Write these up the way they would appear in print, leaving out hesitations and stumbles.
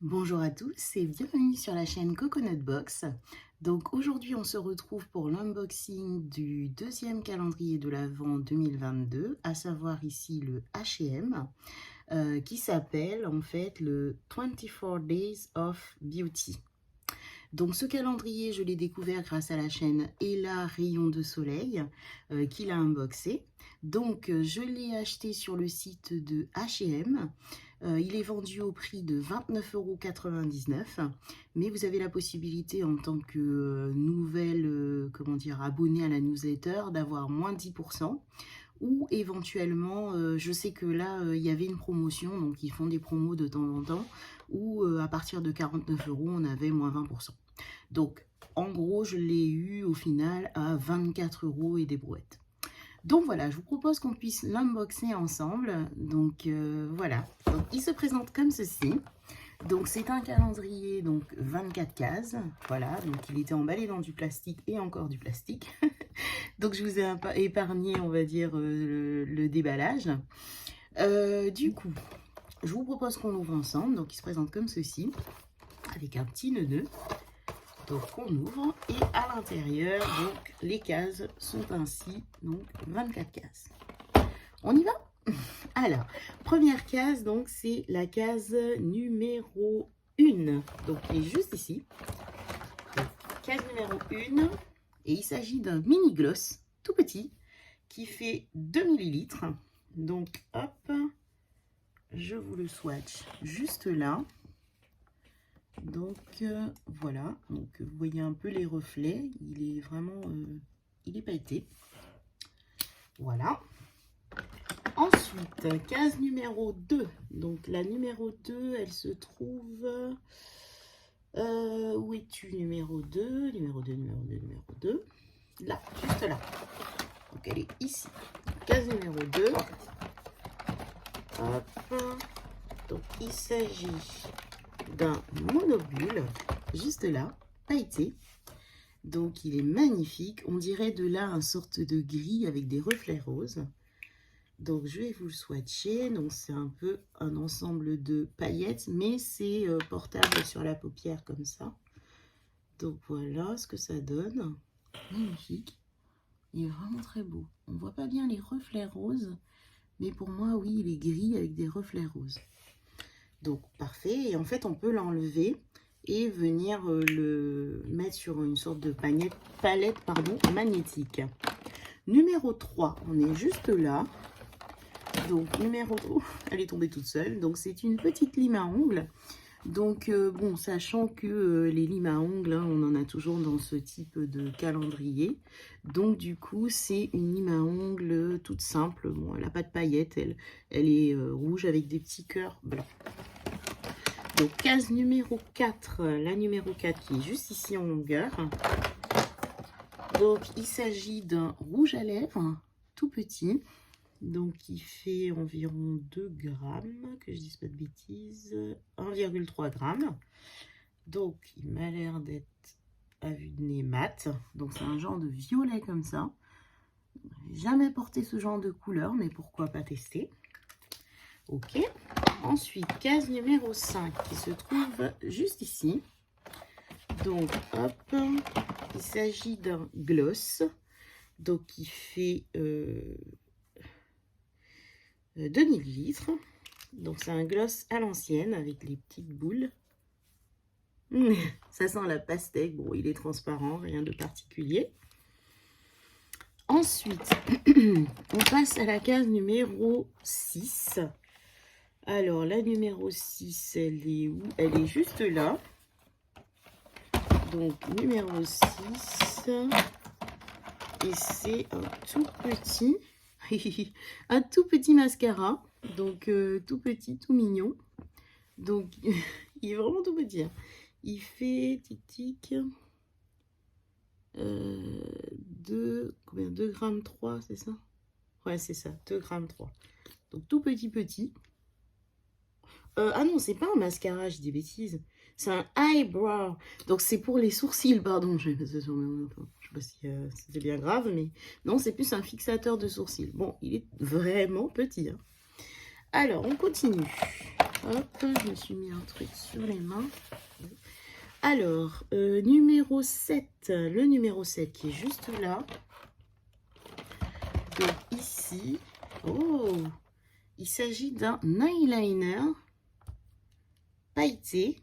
Bonjour à tous et bienvenue sur la chaîne Coconut Box. Donc aujourd'hui on se retrouve pour l'unboxing du deuxième calendrier de l'Avent 2022, à savoir ici le H&M, qui s'appelle en fait le 24 Days of Beauty. Donc ce calendrier, je l'ai découvert grâce à la chaîne Ella Rayon de Soleil, qui l'a unboxé. Donc je l'ai acheté sur le site de H&M. Il est vendu au prix de 29,99 €, mais vous avez la possibilité en tant que nouvelle, abonné à la newsletter d'avoir moins 10%. Ou éventuellement, je sais que là, il y avait une promotion, donc ils font des promos de temps en temps, où à partir de 49 €, on avait moins 20%. Donc, en gros, je l'ai eu au final à 24 € et des brouettes. Donc voilà, je vous propose qu'on puisse l'unboxer ensemble. Donc voilà, donc, il se présente comme ceci. Donc c'est un calendrier, donc 24 cases, voilà, donc il était emballé dans du plastique et encore du plastique. Donc je vous ai épargné, on va dire, le déballage. Du coup, je vous propose qu'on l'ouvre ensemble. Donc il se présente comme ceci, avec un petit nœud. Donc on ouvre et à l'intérieur, donc les cases sont ainsi, donc 24 cases. On y va? Alors, première case, donc c'est la case numéro 1. Donc il est juste ici. Donc, case numéro 1. Et il s'agit d'un mini gloss tout petit qui fait 2 millilitres. Donc hop, je vous le swatch juste là. Donc voilà, donc vous voyez un peu les reflets, il est vraiment, il est pailleté. Voilà. Ensuite, case numéro 2. Donc la numéro 2, elle se trouve... où es-tu, numéro 2? Numéro 2, numéro 2, numéro 2. Là, juste là. Donc elle est ici. Case numéro 2. Hop. Donc il s'agit d'un monobule, juste là, pailleté. Donc il est magnifique. On dirait de là un sorte de gris avec des reflets roses. Donc je vais vous le swatcher. Donc c'est un peu un ensemble de paillettes, mais c'est portable sur la paupière comme ça. Donc voilà ce que ça donne. Magnifique. Il est vraiment très beau. On voit pas bien les reflets roses, mais pour moi, oui, il est gris avec des reflets roses. Donc parfait. Et en fait, on peut l'enlever et venir le mettre sur une sorte de palette magnétique. Numéro 3, on est juste là. Donc numéro 3, elle est tombée toute seule. Donc c'est une petite lime à ongles. Donc bon, sachant que les limes à ongles, hein, on en a toujours dans ce type de calendrier. Donc du coup, c'est une lime à ongles toute simple. Bon, elle n'a pas de paillettes, elle est rouge avec des petits cœurs blancs. Donc case numéro 4, la numéro 4 qui est juste ici en longueur. Donc il s'agit d'un rouge à lèvres tout petit. Donc il fait environ 2 grammes, que je dise pas de bêtises, 1,3 grammes. Donc il m'a l'air d'être à vue de nez mat. Donc c'est un genre de violet comme ça. J'ai jamais porté ce genre de couleur, mais pourquoi pas tester. Ok. Ensuite, case numéro 5 qui se trouve juste ici. Donc hop, il s'agit d'un gloss. Donc il fait 2 millilitres. Donc c'est un gloss à l'ancienne avec les petites boules. Ça sent la pastèque. Bon, il est transparent, rien de particulier. Ensuite, on passe à la case numéro 6. Alors, la numéro 6, elle est où? Elle est juste là. Donc, numéro 6. Et c'est un tout petit... un tout petit mascara. Donc, tout petit, tout mignon. Donc, il est vraiment tout petit. Hein. Il fait tic-tic... 2 grammes 3, c'est ça? Ouais, c'est ça, 2 grammes 3. Donc tout petit. Ah non, c'est pas un mascara, je dis des bêtises. C'est un eyebrow. Donc c'est pour les sourcils, pardon. Je sais pas si c'était bien grave, mais non, c'est plus un fixateur de sourcils. Bon, il est vraiment petit. Hein. Alors, on continue. Hop, je me suis mis un truc sur les mains. Alors, numéro 7, le numéro 7 qui est juste là. Donc ici, oh, il s'agit d'un eyeliner pailleté,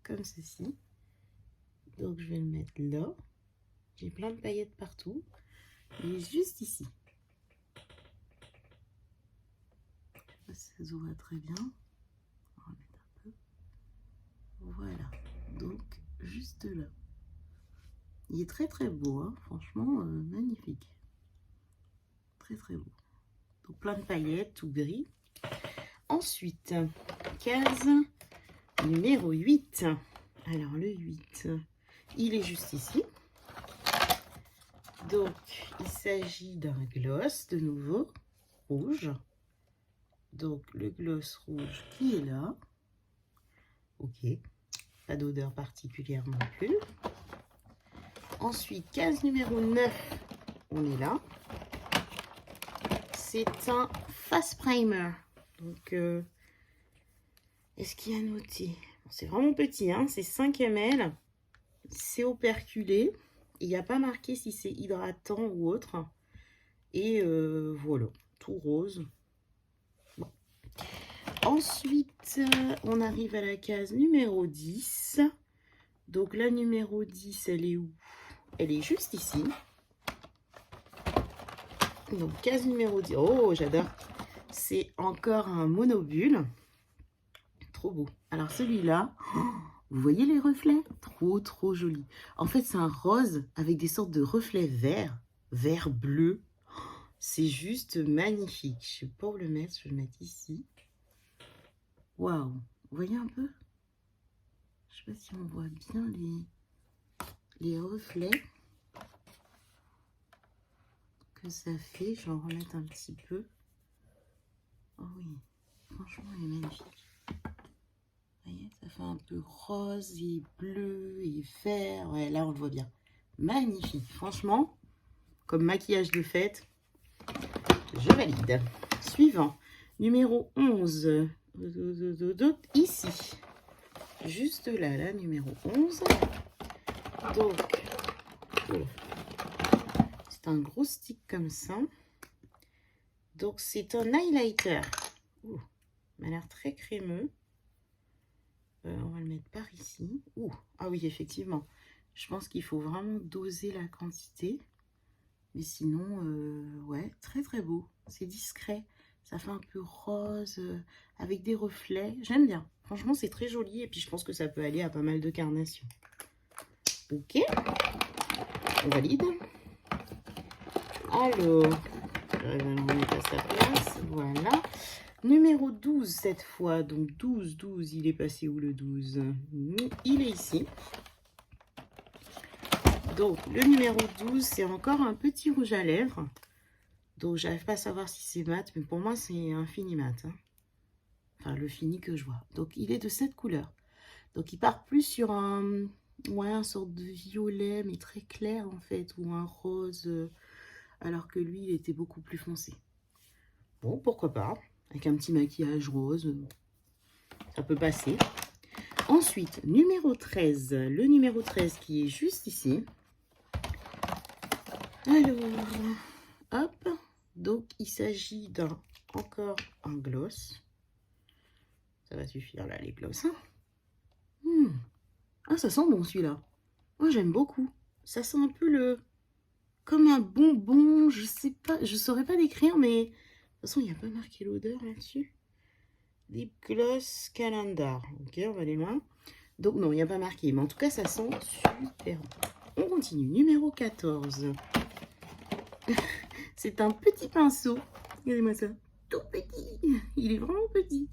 comme ceci. Donc je vais le mettre là. J'ai plein de paillettes partout. Il est juste ici. Je sais pas si ça se voit très bien. On va remettre un peu. Voilà. Donc juste là. Il est très très beau, hein. Franchement magnifique. Très très beau. Donc plein de paillettes, tout gris. Ensuite, case numéro 8. Alors le 8, il est juste ici. Donc il s'agit d'un gloss de nouveau, rouge. Donc le gloss rouge qui est là. Ok, pas d'odeur particulière non plus. Ensuite, case numéro 9, on est là. C'est un face primer. Donc, est-ce qu'il y a noté? Bon, c'est vraiment petit, hein, c'est 5 ml. C'est operculé. Il n'y a pas marqué si c'est hydratant ou autre. Et voilà, tout rose. Bon. Ensuite, on arrive à la case numéro 10. Donc la numéro 10, elle est où? Elle est juste ici. Donc case numéro 10. Oh, j'adore. C'est encore un monobule. Trop beau. Alors celui-là, vous voyez les reflets? Trop, trop joli. En fait, c'est un rose avec des sortes de reflets verts, vert bleu. C'est juste magnifique. Je sais pas où le mettre. Je vais le mettre ici. Waouh. Vous voyez un peu? Je sais pas si on voit bien les reflets que ça fait. Je vais en remettre un petit peu. Oh oui. Franchement, il est magnifique. Vous voyez, ça fait un peu rose et bleu et vert. Ouais, là, on le voit bien. Magnifique. Franchement, comme maquillage de fête, je valide. Suivant. Numéro 11. Ici. Juste là, là, numéro 11. Donc, c'est un gros stick comme ça. Donc, c'est un highlighter. Ouh, il m'a l'air très crémeux. On va le mettre par ici. Ouh, ah oui, effectivement. Je pense qu'il faut vraiment doser la quantité. Mais sinon, ouais, très très beau. C'est discret. Ça fait un peu rose, avec des reflets. J'aime bien. Franchement, c'est très joli. Et puis, je pense que ça peut aller à pas mal de carnations. Ok. On valide. Alors, je vais le remettre à sa place. Voilà. Numéro 12 cette fois. Donc 12, 12, il est passé où le 12? Il est ici. Donc le numéro 12, c'est encore un petit rouge à lèvres. Donc j'arrive pas à savoir si c'est mat, mais pour moi c'est un fini mat. Hein. Enfin le fini que je vois. Donc il est de cette couleur. Donc il part plus sur un, ouais, un sorte de violet, mais très clair en fait, ou un rose, alors que lui il était beaucoup plus foncé. Bon, pourquoi pas. Avec un petit maquillage rose, ça peut passer. Ensuite, numéro 13. Le numéro 13 qui est juste ici. Alors, hop. Donc, il s'agit d'un, encore un gloss. Ça va suffire là, les gloss. Hein. Ah, ça sent bon celui-là. Moi, j'aime beaucoup. Ça sent un peu comme un bonbon. Je sais pas, je saurais pas décrire, mais de toute façon, il n'y a pas marqué l'odeur là-dessus. Lip Gloss Calendar. Ok, on va aller loin. Donc non, il n'y a pas marqué. Mais en tout cas, ça sent super bon. On continue. Numéro 14. C'est un petit pinceau. Regardez-moi ça. Tout petit. Il est vraiment petit.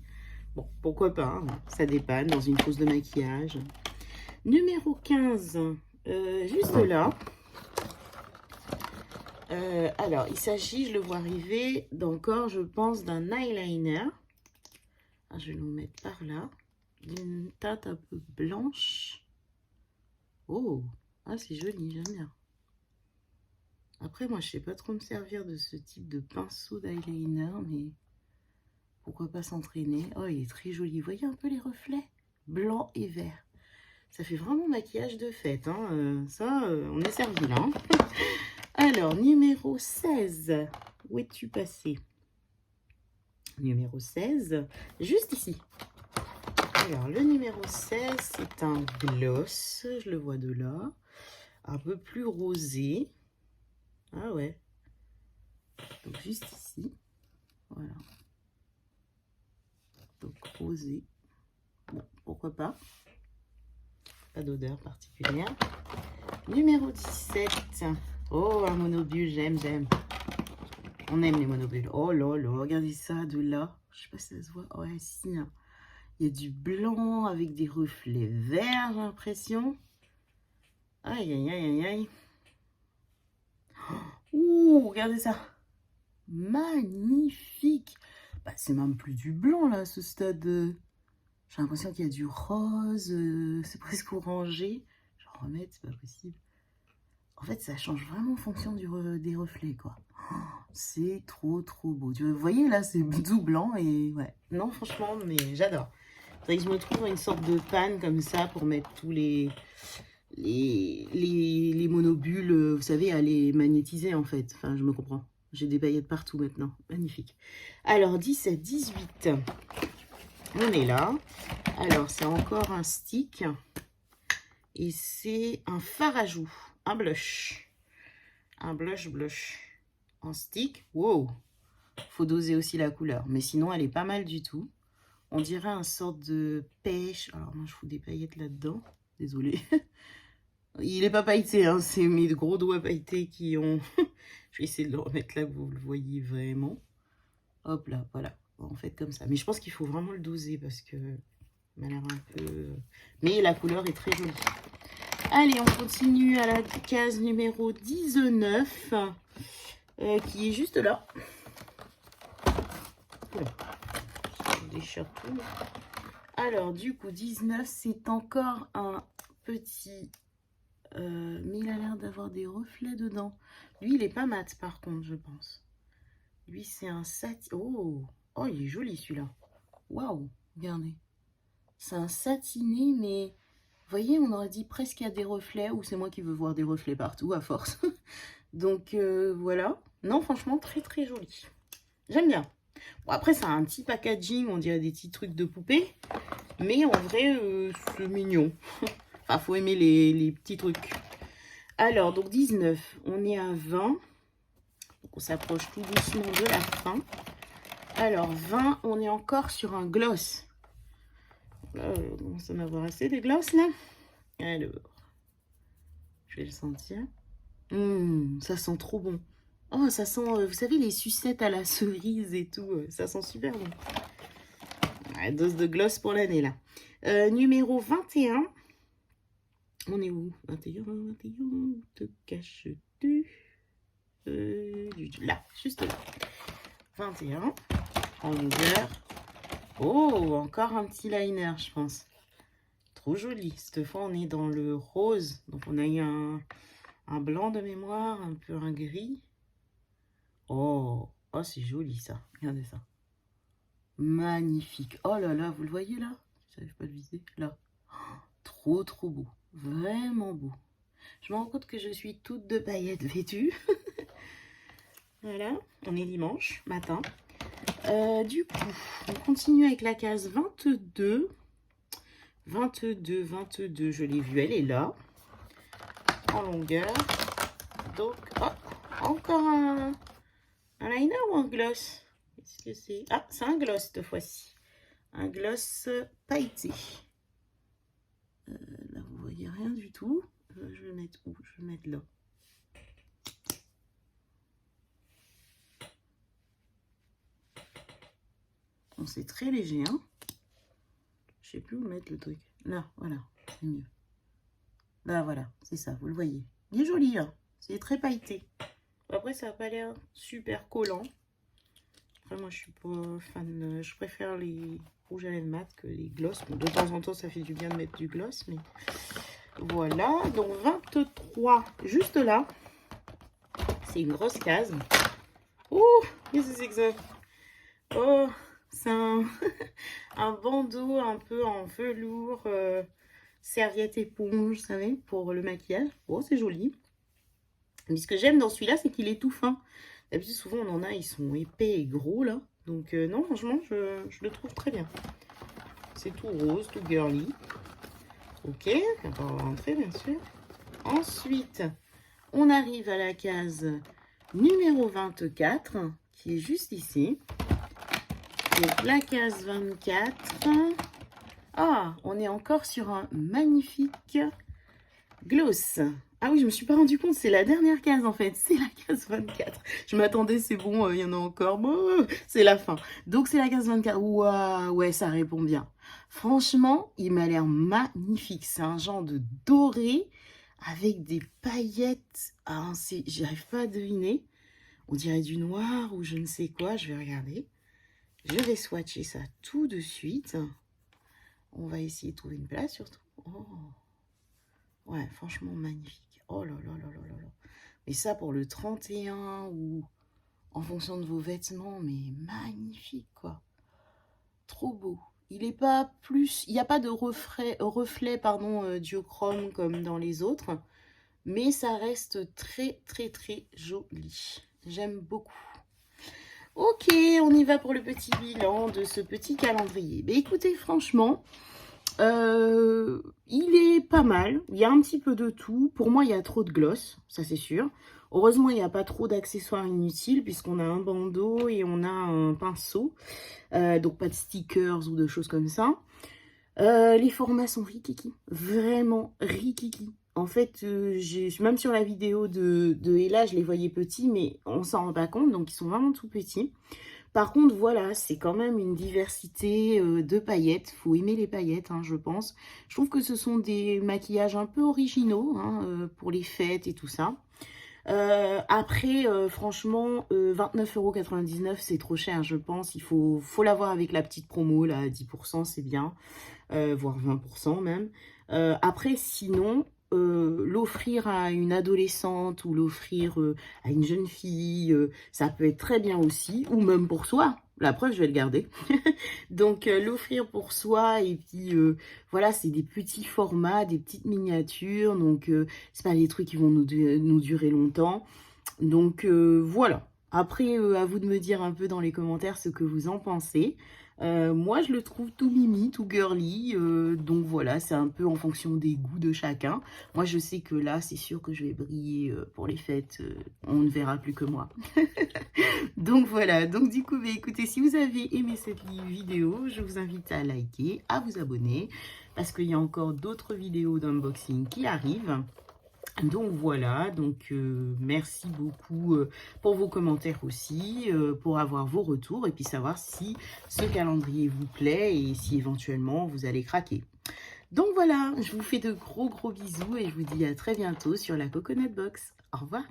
Bon, pourquoi pas. Hein. Ça dépanne dans une pose de maquillage. Numéro 15. Juste là. Alors, il s'agit, je le vois arriver, d'encore, je pense, d'un eyeliner. Ah, je vais le mettre par là. D'une teinte un peu blanche. Oh, ah, c'est joli, j'aime bien. Après, moi, je sais pas trop me servir de ce type de pinceau d'eyeliner, mais pourquoi pas s'entraîner. Oh, il est très joli. Vous voyez un peu les reflets? Blanc et vert. Ça fait vraiment maquillage de fête. Hein. On est servi là. Hein. Alors, numéro 16. Où es-tu passé? Numéro 16, juste ici. Alors, le numéro 16, c'est un gloss. Je le vois de là. Un peu plus rosé. Ah ouais. Donc, juste ici. Voilà. Donc, rosé. Bon, pourquoi pas. Pas d'odeur particulière. Numéro 17. Oh, un monobule, j'aime. On aime les monobules. Oh là là, regardez ça de là. Je sais pas si ça se voit. Ouais, si. Hein. Il y a du blanc avec des reflets verts, j'ai l'impression. Aïe, aïe, aïe, aïe, aïe. Ouh, regardez ça. Magnifique. Bah, c'est même plus du blanc, là, à ce stade. J'ai l'impression qu'il y a du rose. C'est presque orangé. Je vais en remettre, c'est pas possible. En fait, ça change vraiment en fonction des reflets, quoi. C'est trop beau. Vous voyez, là, c'est tout blanc et ouais. Non, franchement, mais j'adore. Faudrait que je me trouve une sorte de panne comme ça pour mettre tous les monobules, vous savez, à les magnétiser, en fait. Enfin, je me comprends. J'ai des paillettes partout maintenant. Magnifique. Alors, 17, 18. On est là. Alors, c'est encore un stick. Et c'est un fard à joues. Un blush. Un blush. En stick. Wow. Faut doser aussi la couleur. Mais sinon, elle est pas mal du tout. On dirait un sorte de pêche. Alors, moi, je fous des paillettes là-dedans. Désolée. Il est pas pailleté, hein. C'est mes gros doigts pailletés qui ont... Je vais essayer de le remettre là, que vous le voyez vraiment. Hop là, voilà. En fait, comme ça. Mais je pense qu'il faut vraiment le doser parce que... Il m'a l'air un peu... Mais la couleur est très jolie. Allez, on continue à la case numéro 19. Qui est juste là. Voilà. Je déchire tout. Alors, du coup, 19, c'est encore un petit... mais il a l'air d'avoir des reflets dedans. Lui, il est pas mat, par contre, je pense. Lui, c'est un satin... Oh, il est joli, celui-là. Waouh, regardez. C'est un satiné, mais... Vous voyez, on aurait dit presque qu'il y a des reflets, ou c'est moi qui veux voir des reflets partout, à force. Donc, voilà. Non, franchement, très joli. J'aime bien. Bon, après, ça a un petit packaging, on dirait des petits trucs de poupée. Mais en vrai, c'est mignon. Enfin, faut aimer les petits trucs. Alors, donc 19, on est à 20. Donc, on s'approche tout doucement de la fin. Alors, 20, on est encore sur un gloss. Là, on commence à en avoir assez des gloss, là. Alors, je vais le sentir. Ça sent trop bon. Oh, ça sent, vous savez, les sucettes à la cerise et tout. Ça sent super bon. Ouais, dose de gloss pour l'année, là. Numéro 21. On est où? 21, où te caches-tu? Là, juste là. 21, en longueur. Oh, encore un petit liner, je pense. Trop joli. Cette fois, on est dans le rose. Donc, on a eu un blanc de mémoire, un peu un gris. Oh, c'est joli, ça. Regardez ça. Magnifique. Oh là là, vous le voyez, là? Je n'arrive pas à le viser. Là. Trop beau. Vraiment beau. Je me rends compte que je suis toute de paillettes vêtue. Voilà, on est dimanche matin. Du coup, on continue avec la case 22. 22, je l'ai vue, elle est là. En longueur. Donc, encore un liner ou un gloss? Qu'est-ce que c'est? Ah, c'est un gloss cette fois-ci. Un gloss pailleté. Là, vous voyez rien du tout. Je vais le mettre où? Je vais le mettre là. Bon, c'est très léger, hein. Je sais plus où mettre le truc. Là, voilà, c'est mieux. Là, voilà, c'est ça, vous le voyez. Il est joli, hein. C'est très pailleté. Après, ça n'a pas l'air super collant. Après, moi, je suis pas fan. Je préfère les rouges à lèvres mat que les gloss. Bon, de temps en temps, ça fait du bien de mettre du gloss, mais voilà. Donc, 23, juste là. C'est une grosse case. Oh, qu'est-ce que c'est que ça? Oh, C'est un, un bandeau un peu en velours, serviette éponge, vous savez, pour le maquillage. Oh, c'est joli. Mais ce que j'aime dans celui-là, c'est qu'il est tout fin. D'habitude, souvent, on en a, ils sont épais et gros, là. Donc, non, franchement, je le trouve très bien. C'est tout rose, tout girly. Ok, on va rentrer, bien sûr. Ensuite, on arrive à la case numéro 24, qui est juste ici. Donc, la case 24. Ah, on est encore sur un magnifique gloss. Ah oui, je me suis pas rendu compte, c'est la dernière case en fait, c'est la case 24. Je m'attendais, c'est bon, il y en a encore, bon, c'est la fin. Donc c'est la case 24, waouh, ouais, ça répond bien. Franchement, il m'a l'air magnifique, c'est un genre de doré avec des paillettes, ah, j'arrive pas à deviner, on dirait du noir ou je ne sais quoi, je vais regarder. Je vais swatcher ça tout de suite. On va essayer de trouver une place surtout. Oh. Ouais, franchement magnifique. Oh là là là là là là. Mais ça pour le 31 ou en fonction de vos vêtements, mais magnifique quoi. Trop beau. Il est pas plus, il n'y a pas de reflet pardon, duochrome comme dans les autres, mais ça reste très très très joli. J'aime beaucoup. Ok, on y va pour le petit bilan de ce petit calendrier. Mais écoutez, franchement, il est pas mal. Il y a un petit peu de tout. Pour moi, il y a trop de gloss, ça c'est sûr. Heureusement, il n'y a pas trop d'accessoires inutiles puisqu'on a un bandeau et on a un pinceau. Donc pas de stickers ou de choses comme ça. Les formats sont rikiki. Vraiment rikiki. En fait, même sur la vidéo de Ella, je les voyais petits, mais on s'en rend pas compte. Donc, ils sont vraiment tout petits. Par contre, voilà, c'est quand même une diversité de paillettes. Il faut aimer les paillettes, hein, je pense. Je trouve que ce sont des maquillages un peu originaux hein, pour les fêtes et tout ça. Après, franchement, 29,99 €, c'est trop cher, je pense. Il faut l'avoir avec la petite promo, là, à 10%, c'est bien. Voire 20% même. Après, sinon, l'offrir à une adolescente ou l'offrir à une jeune fille, ça peut être très bien aussi, ou même pour soi. La preuve, je vais le garder. Donc, l'offrir pour soi, et puis, voilà, c'est des petits formats, des petites miniatures, donc, c'est pas des trucs qui vont nous durer longtemps. Donc, voilà. Après, à vous de me dire un peu dans les commentaires ce que vous en pensez. Moi, je le trouve tout mimi, tout girly. Donc voilà, c'est un peu en fonction des goûts de chacun. Moi, je sais que là, c'est sûr que je vais briller pour les fêtes. On ne verra plus que moi. Donc voilà, donc du coup, bah, écoutez, si vous avez aimé cette vidéo, je vous invite à liker, à vous abonner, parce qu'il y a encore d'autres vidéos d'unboxing qui arrivent. Donc voilà, donc merci beaucoup pour vos commentaires aussi, pour avoir vos retours et puis savoir si ce calendrier vous plaît et si éventuellement vous allez craquer. Donc voilà, je vous fais de gros bisous et je vous dis à très bientôt sur la Coconut Box. Au revoir.